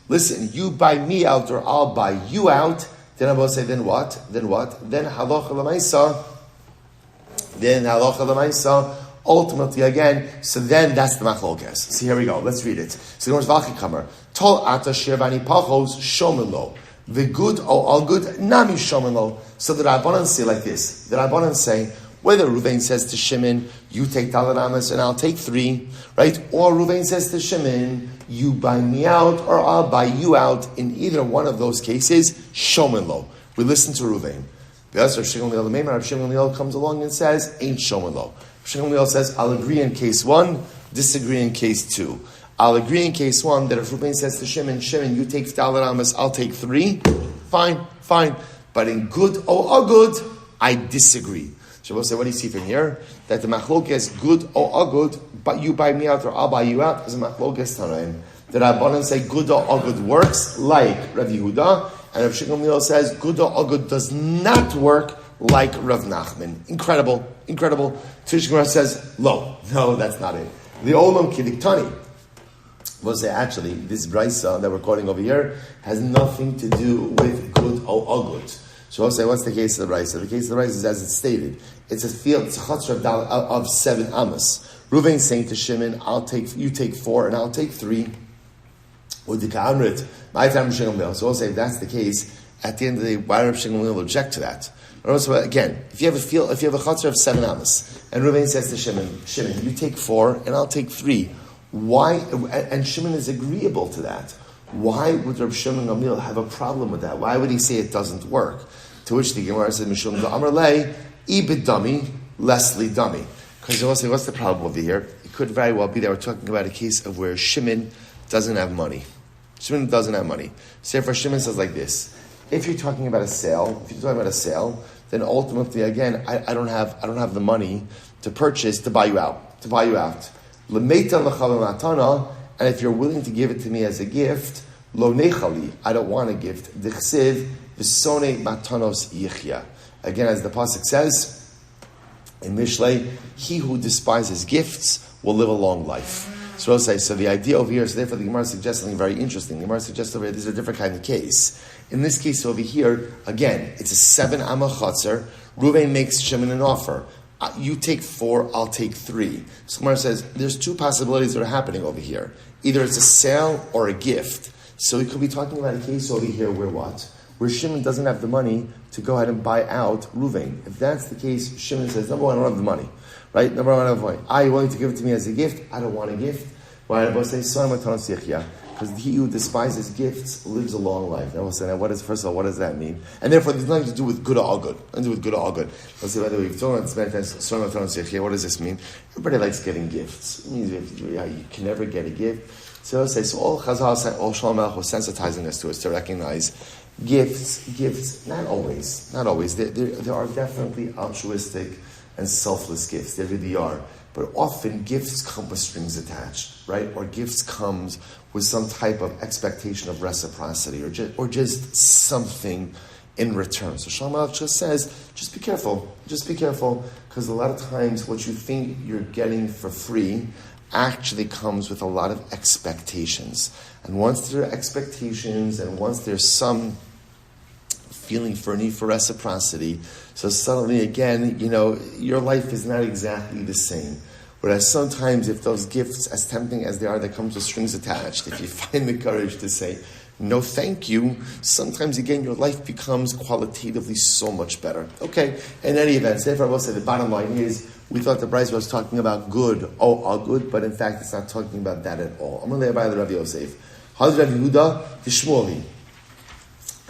listen, you buy me out or I'll buy you out, then I will say, then what? Then halacha l'maisa. Ultimately, again, so then that's the machlokes. So here we go. Let's read it. So the Gemara Vachikamer. Tol ata shirvani pachos shomelo. The good, all good, nami shomelo. So the Rabbanan say like this. The Rabbanan say, whether Reuven says to Shimon, you take Dalet Amas and I'll take 3, right? Or Reuven says to Shimon, you buy me out or I'll buy you out. In either one of those cases, shomelo. We listen to Reuven. Reb Shimon HaLevi comes along and says, ain't shomelo. Shimon HaLevi says, I'll agree in case 1, disagree in case 2. I'll agree in case 1 that if Reuven says to Shimon, you take Dalet Amas, I'll take 3. Fine. But in good, good, I disagree. So we'll say, what do you see from here? That the machlok is good, good, but you buy me out or I'll buy you out, is a machlok is Tanaim. The Rabbanan say good good works like Rav Yehuda, and Reb Shimon HaLevi says good good does not work like Rav Nachman. Incredible. Tish Gemara says, no, that's not it. The Olam Kidiktani will say, actually, this brisa that we're quoting over here has nothing to do with good good. So I'll say, what's the case of the brisa? The case of the brisa is as it's stated. It's a field, it's a chatzar of 7 amas. Reuven saying to Shimon, you take 4 and I'll take 3. So I'll say, if that's the case, at the end of the day, why Reb Shimon will object to that? So again, if you have a chatzar of 7 amas, and Reuven says to Shimon, you take 4 and I'll take 3. Why? And Shimon is agreeable to that. Why would Reb Shimon HaLevi have a problem with that? Why would he say it doesn't work? To which the Gemara says, Mishum Amar Lei, ibid dummy, Leslie dummy. Because they'll say, what's the problem over here? It could very well be that we're talking about a case of where Shimon doesn't have money. So therefore Shimon says like this. If you're talking about a sale, then ultimately, again, I don't have the money to buy you out. L'meita l'chavim matana, and if you're willing to give it to me as a gift, lo nechali, I don't want a gift. D'chsiv v'sonei matanos yichya. Again, as the pasuk says in Mishlei, he who despises gifts will live a long life. So I'll say, so the idea over here, so therefore the Gemara suggests something very interesting. The Gemara suggests over here, this is a different kind of case. In this case over here, again, it's a 7 amma chatzar. Reuven makes Shimon an offer. You take 4, I'll take 3. So Gemara says, there's 2 possibilities that are happening over here. Either it's a sale or a gift. So we could be talking about a case over here where what? Where Shimon doesn't have the money to go ahead and buy out Reuven. If that's the case, Shimon says, number 1, I don't have the money. Right? Number 1, I don't have the money. Are you willing to give it to me as a gift? I don't want a gift. Why? I will say, because he who despises gifts lives a long life. I will say, now, first of all, what does that mean? And therefore, there's nothing to do with good or good. Let's say, by the way, what does this mean? Everybody likes getting gifts. It means you can never get a gift. So let's say, so all Chazal, all Shalom Melech was sensitizing us to recognize Gifts, not always. There are definitely altruistic and selfless gifts. There really are. But often gifts come with strings attached, right? Or gifts comes with some type of expectation of reciprocity or just something in return. So Shlomo just says, just be careful, because a lot of times what you think you're getting for free actually comes with a lot of expectations. And once there are expectations and once there's some feeling for a need for reciprocity, so suddenly again, your life is not exactly the same. Whereas sometimes if those gifts, as tempting as they are, that comes with strings attached, if you find the courage to say, no thank you, sometimes again your life becomes qualitatively so much better. Okay, in any event, Sefer will say the bottom line is, we thought the Bryce was talking about good, all good, but in fact it's not talking about that at all. I'm going to lay by the Rabbi Yosef. How's Rabbi Yehuda Shmuel?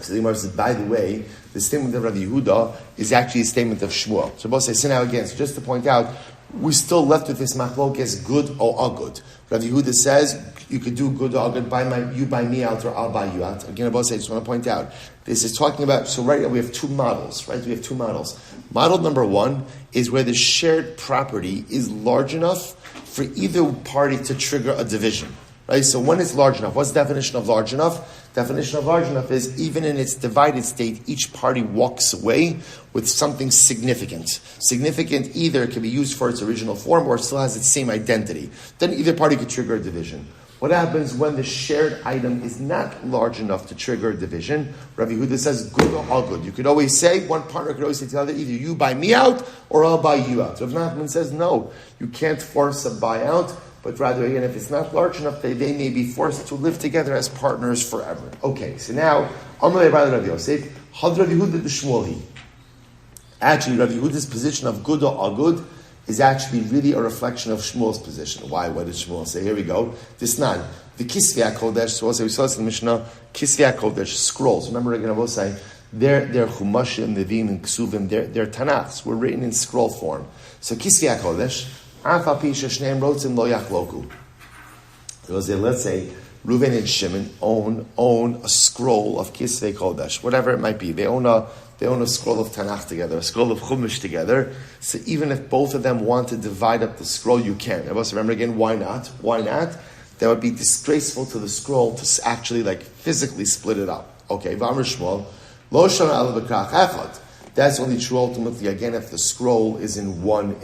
So the Gemara says, by the way, the statement of Rabbi Yehuda is actually a statement of Shmuel. So both say, so now again, so just to point out, we're still left with this machlokes, good or agud. Rabbi Yehuda says, you could do good or agud, you buy me out or I'll buy you out. Again, I just want to point out, this is talking about, so right now we have two models, right? We have two models. Model number one is where the shared property is large enough for either party to trigger a division. Right? So when it's large enough, what's the definition of large enough? Definition of large enough is even in its divided state, each party walks away with something significant. Significant either can be used for its original form or it still has its same identity. Then either party could trigger a division. What happens when the shared item is not large enough to trigger a division? Rabbi Yehuda says, good or agud. You could always say, one partner could always say to the other, either you buy me out or I'll buy you out. Rav Nachman says, no, you can't force a buyout. But rather, again, if it's not large enough, they may be forced to live together as partners forever. Okay, so now, Amalei Rabbi Rabbi Yosef, Had Rabbi Yehuda Shmuel. Actually, Rabbi Yehuda's position of good or agud is actually really a reflection of Shmuel's position. Why? What did Shmuel say? Here we go. This nan, the Kisvei HaKodesh, so we saw this in the Mishnah, Kisvei HaKodesh, scrolls. Remember, again, I will say, they're Chumashim, Nevim, and Ksuvim, they're Tanakhs, were written in scroll form. So Kisvei HaKodesh, let's say Reuven and Shimon own a scroll of Kisvei Kodesh, whatever it might be. They own a scroll of Tanakh together, a scroll of Chumash together. So even if both of them want to divide up the scroll, you can. Remember again, why not? Why not? That would be disgraceful to the scroll to actually physically split it up. Okay, V'amar Shmuel, Lo Shana Ala B'krach Echad. That's only true ultimately again if the scroll is in one.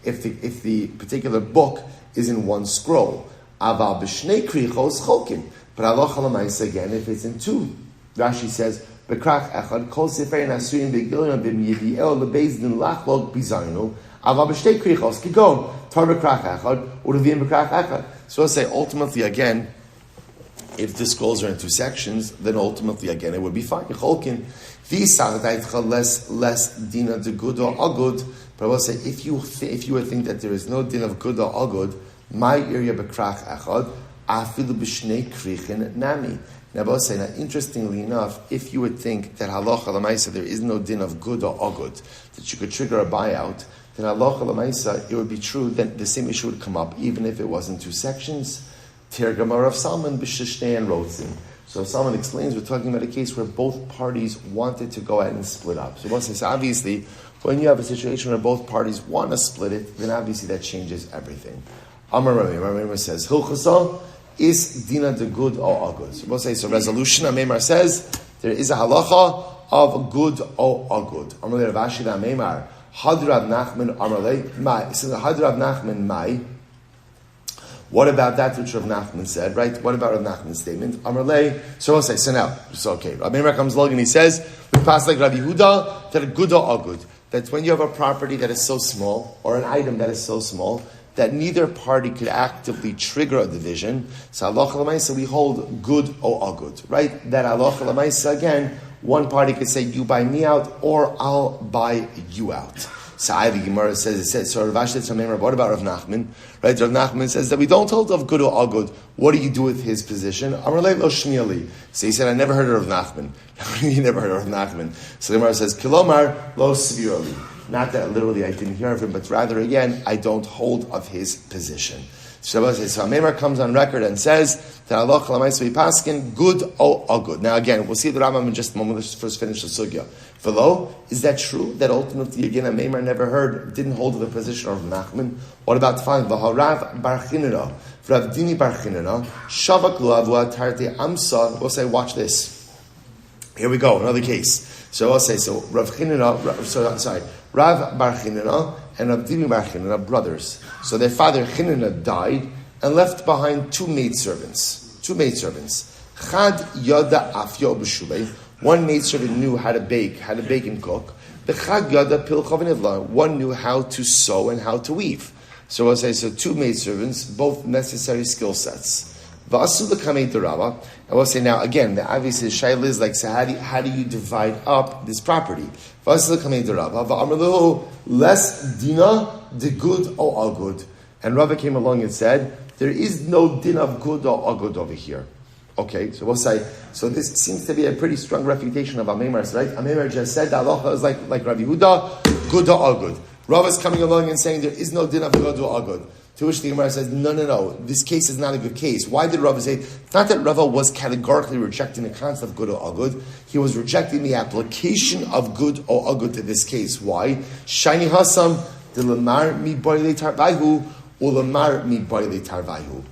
If the particular book is in one scroll. Aval b'shnei krichos cholkim. But halacha l'maisa again, if it's in two. Rashi says, B'krach echad kol sefer nasuyin b'gilyon b'myidiel lebezdin lachlog bizaynu. Aval b'shnei krichos kigon. Tar b'krach echad, uruvim b'krach echad. So I'll say, ultimately again, if the scrolls are in two sections, then ultimately again it would be fine. Cholkin. Less dina de good or agud. But I will say, if you would think that there is no din of good or agud, my yireh b'krach echad, afilu b'shnei krichin nami. Now, I will say, now, interestingly enough, if you would think that halacha l'maisa there is no din of good or agud, that you could trigger a buyout, then halacha l'maisa it would be true that the same issue would come up, even if it was in two sections. Tirgamar of Salman b'shishnei and rotzim. So Salman explains, we're talking about a case where both parties wanted to go ahead and split up. So obviously, when you have a situation where both parties want to split it, then obviously that changes everything. Amar Rabbi says, Hilchasa is dina de good or agud. So we'll say, so resolution, Amemar says, there is a halacha of good or agud. Amar Rav Ashi Amemar, Had Rav Nachman Amarle, Mai. It says, Had Rav Nachman Mai. What about that which Rav Nachman said, right? What about Rav Nachman's statement? Amarle, so we'll say, so now, so okay. Rabbi Meir comes along and he says, we pass like Rabbi Yehuda, that good or agud. That when you have a property that is so small, or an item that is so small, that neither party could actively trigger a division, so halacha l'maisa we hold good or agud, right? That halacha l'maisa, again, one party could say, you buy me out, or I'll buy you out. So the Gemara says, so Rav Ashi says, what about Rav Nachman? Right, Rav Nachman says that we don't hold of good or agud. What do you do with his position? Amarle lo shmieli. So he said, I never heard of Rav Nachman. He never heard of Rav Nachman. So the Gemara says, Kilomar lo svirali. Not that literally I didn't hear of him, but rather again, I don't hold of his position. So Amemar comes on record and says that Allah Chalamayis Paskin good or good. Now again, we'll see the Rambam in just a moment. Let's first finish the sugya. V'lo, is that true that ultimately again Amemar didn't hold the position of Nachman? What about the following? V'harav bar Chinena, Rav Dini bar Chinena, Shavak Luavua Tarte Amsa. We'll say, watch this. Here we go, another case. So I'll say, Rav Chinena, Rav bar Chinena and Rav Dini bar Chinena, brothers. So their father Chinena died and left behind two maidservants. Chad Yada Afyo B'Shulei. One maidservant knew how to bake and cook. B'Chad Yada Pilchav Nivla. One knew how to sew and how to weave. So I'll say, two maidservants, both necessary skill sets. V'asu l'kamei d'Rabba. I will say now again, the obvious shaila is like, so how do you divide up this property? V'asu l'kamei d'Rabba. V'amar lehu less dina de good or agud. And Rava came along and said, there is no din of good or agud over here. Okay, so we'll say, so this seems to be a pretty strong refutation of Amemar's, right? Amemar just said that Allah is like Rabbi Yehuda, good or agud. Rava is coming along and saying there is no din of good or agud. To which the Gemara says, no, this case is not a good case. Why did Rava say? It's not that Rava was categorically rejecting the concept of good or agud. He was rejecting the application of good or agud to this case. Why? Shani hasam de lamar mi boile tarvahu ulamar mi boile tarvahu.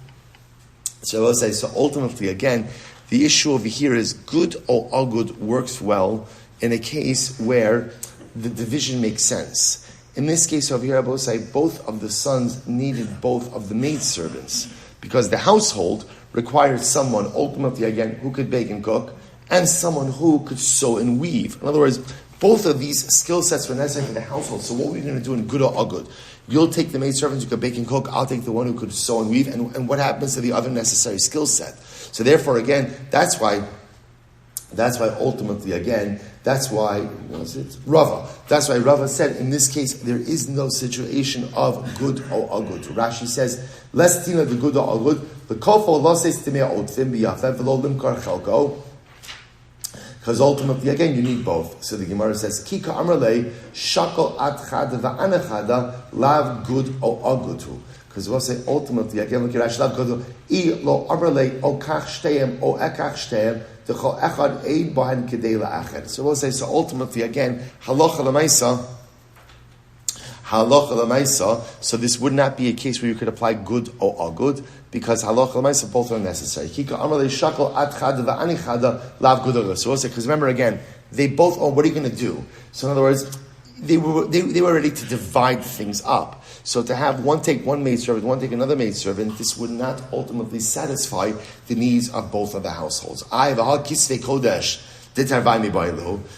So I'll say, so ultimately again, the issue over here is good or agud works well in a case where the division makes sense. In this case over here, I will say both of the sons needed both of the maidservants because the household required someone, ultimately again, who could bake and cook, and someone who could sew and weave. In other words, both of these skill sets were necessary for the household. So what we're going to do in good or agud, you'll take the maidservants who could bake and cook, I'll take the one who could sew and weave, and what happens to the other necessary skill set? So therefore, again, that's why ultimately, again, Rava. That's why Rava said, in this case, there is no situation of good or agud. Rashi says, less tina the good or agud, the kofo lo says timei otfim biyafem v'lo limkar chalko. Because ultimately, again, you need both. So the Gemara says, Kika amrlei shakol ad chada va'anachada lav good or agudu. Because we'll say ultimately, again, look at Rashi, lav good I lo amrlei o kach shteim o ekach shteim d'chol echad ein bohen kedei la'achad. So we'll say, so ultimately, again, halacha l'maisa. So this would not be a case where you could apply good or agud, because halacha l'maisa both are necessary. Kika amalei shakol ad chada va'ani chada lav good or. So we'll say, because remember again, they both are. What are you going to do? So in other words, they were ready to divide things up. So to have one take one maidservant, one take another maidservant, this would not ultimately satisfy the needs of both of the households. I have a kisvei kodesh.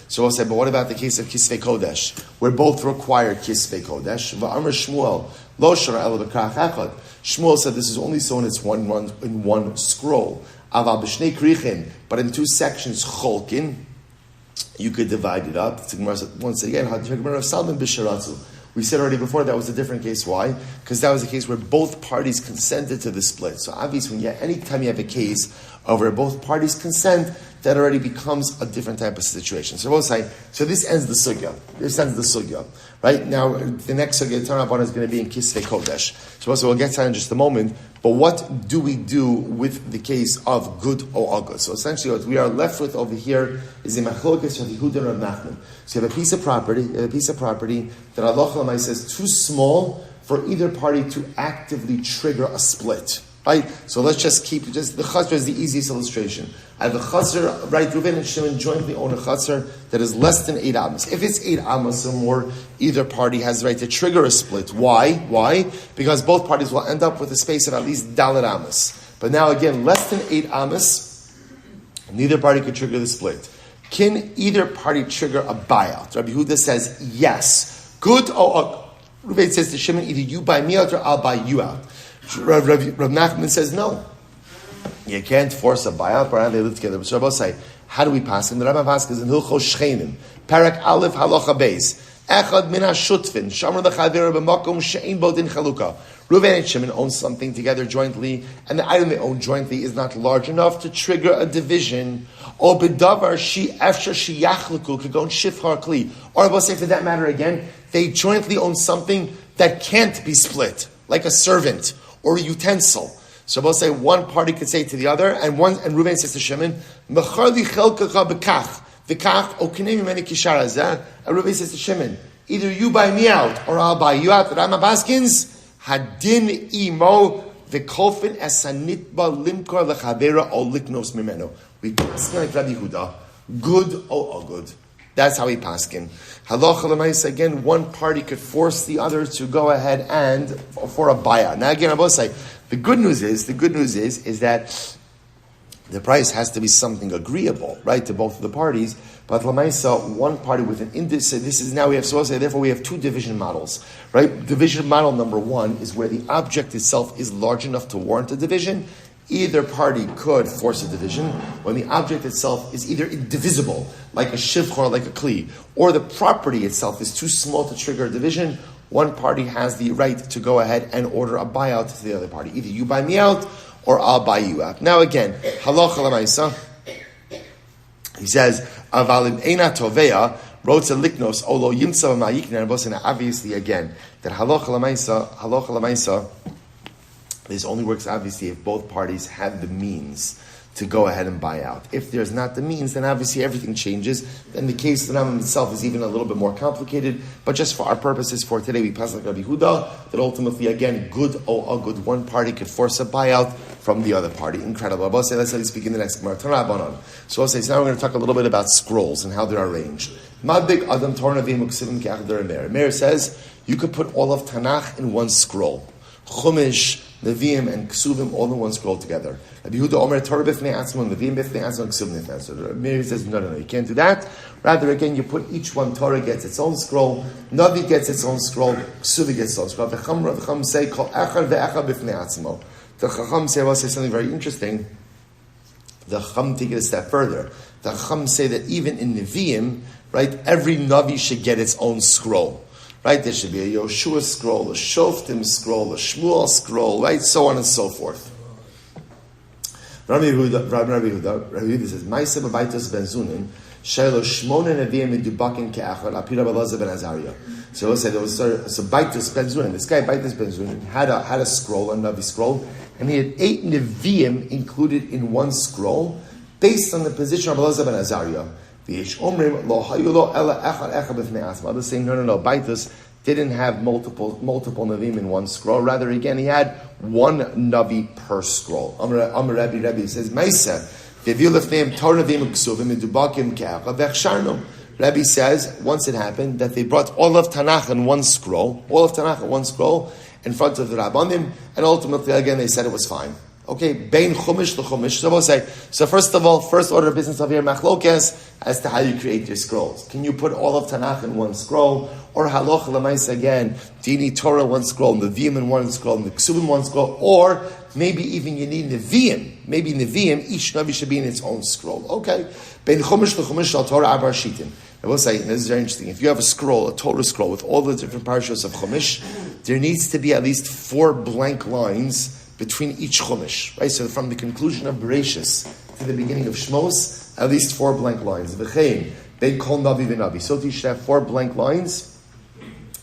So I'll say, but what about the case of kisvei kodesh, where both required kisvei kodesh? V'amar Shmuel lo shara ela b'krach echad. Shmuel said this is only so when it's in one scroll. Aval b'shnei krichin, but in two sections cholkin, you could divide it up. Once again, Salman b'sharatzu. We said already before that was a different case. Why? Because that was a case where both parties consented to the split. So obviously, anytime you have a case where both parties consent, that already becomes a different type of situation. So we'll say, so this ends the sugya. Right? Now, the next sugya, TORAH is going to be in Kisvei Kodesh. So we'll get to that in just a moment. But what do we do with the case of good or agud? So essentially what we are left with over here is a machlokes of Yehuda and Nachman. So you have a piece of property that Allah says too small for either party to actively trigger a split. Right? So let's just keep, the chazer is the easiest illustration. I have a chazer, right? Reuven and Shimon jointly own a chazer that is less than 8 amos. If it's 8 amos or more, either party has the right to trigger a split. Why? Because both parties will end up with a space of at least dalet amos. But now again, less than 8 amos, neither party could trigger the split. Can either party trigger a buyout? Rabbi Yehuda says yes. Good or Reuven says to Shimon, either you buy me out or I'll buy you out. Rav Nachman says no. You can't force a buyout, but they live together. So Rabbi say, how do we pass him? The Rabbi passes in Hilchos Shchenim, Parak Aleph Halacha Beis, Echad Min HaShutvin, Shamar L'Chavira B'Makom She'ein Bo Din Chaluka. Reuven and Shimon own something together jointly, and the item they own jointly is not large enough to trigger a division. Or B'Davar Shi Efshar Shi Yachluku Kagon Shifchar Kli. Or Rabbi say, for that matter again, they jointly own something that can't be split, like a servant, or a utensil. So we'll say one party could say to the other, and Reuven says to Shimon, "Mechar li chelkacha bekach, v'kach okinei mimeni kishar hazeh." And Reuven says to Shimon, "Either you buy me out, or I'll buy you out." Rama Baskins hadin imo v'kolfin esanitba limkor lechavera o liknos mimeno. We paskin like Rabbi Yehuda, good or good. That's how we paskin. Halacha l'maisa, again, one party could force the other to go ahead and for a buyout. Now again, I will say, the good news is that the price has to be something agreeable, right, to both of the parties. But l'maisa, one party with an index. This is now we have therefore we have two division models, right? Division model number one is where the object itself is large enough to warrant a division. Either party could force a division when the object itself is either indivisible, like a shivcha or like a kli, or the property itself is too small to trigger a division. One party has the right to go ahead and order a buyout to the other party. Either you buy me out, or I'll buy you out. Now again, halacha l'maisa, he says, avalim eina tovea, rotza liknos, olo yimtza v'mayikner, obviously again, that halacha l'maisa, this only works obviously if both parties have the means to go ahead and buy out. If there's not the means, then obviously everything changes. Then the case of the Rambam itself is even a little bit more complicated. But just for our purposes for today, we pass like Rabbi Yehuda, that ultimately, again, good or a good, one party could force a buyout from the other party. Incredible. Let's say, let's speak in the next Gemara. So I'll say, so now we're going to talk a little bit about scrolls and how they're arranged. Meir says, you could put all of Tanakh in one scroll. Chumash, Nevi'im, and Ksuvim all in one scroll together. Rabbi Yehuda Omer, Torah b'fnei atzmo, Nevi'im b'fnei atzmo, Ksuvim b'fnei atzmo. Meir says, no, you can't do that. Rather, again, you put each one, Torah gets its own scroll, Navi gets its own scroll, Ksuvi gets its own scroll. The Chacham say, Kol echad ve'echad b'fnei atzmo. The Chacham say, well, say something very interesting. The Chacham take it a step further. The Chacham say that even in Nevi'im, right, every Navi should get its own scroll. Right, there should be a Yehoshua scroll, a Shoftim scroll, a Shmuel scroll, right, so on and so forth. Rabbi Yehuda says, "Ma'aseh b'baitos ben Zunin, shelo shmona neviim medubakim ke'achad, apira b'laza ben Azariah." So let's say there was baitos ben Zunin. This guy baitos ben Zunin had a scroll, a Navi scroll, and he had 8 neviim included in one scroll, based on the position of b'laza ben Azariah. Others saying, no, Baitus didn't have multiple Navim in one scroll. Rather, again, he had one Navi per scroll. Amar Rabbi says, Rabbi says, once it happened, that they brought all of Tanakh in one scroll, in front of the Rabbanim, and ultimately, again, they said it was fine. Okay, bein chumash to chumash. So we'll say, so first of all, first order of business of your machlokes as to how you create your scrolls. Can you put all of Tanakh in one scroll? Or halacha l'maisa again, do you need Torah in one scroll, Nevi'im in one scroll, and the Ksubim in one scroll? Or maybe even you need Nevi'im. Maybe Nevi'im, each Navi should be in its own scroll. Okay, bein chumash to chumash al Torah abar shitim. I will say, and this is very interesting, if you have a scroll, a Torah scroll with all the different parashas of chumash, there needs to be at least 4 blank lines between each chumash, right? So from the conclusion of Bereshis to the beginning of Shmos, at least 4 blank lines. V'chein, bein kol navi v'navi. So you should have 4 blank lines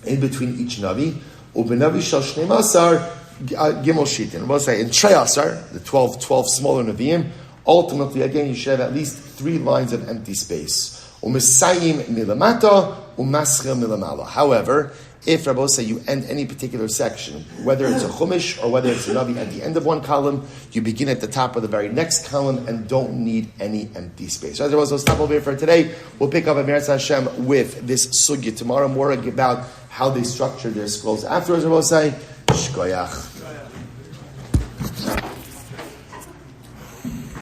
in between each navi. U'benavi shal shnei masar gimel shitin. We'll say in Treyasar, the 12 smaller naviim, ultimately again you should have at least 3 lines of empty space. U'mesayim milamata u'maschel milamala. However, if Rabbi say you end any particular section, whether it's a chumash or whether it's a navi at the end of one column, you begin at the top of the very next column and don't need any empty space. So we'll stop over here for today. We'll pick up at Meretz Hashem with this sugya tomorrow, more about how they structure their scrolls. Afterwards, I will say, Shkoyach.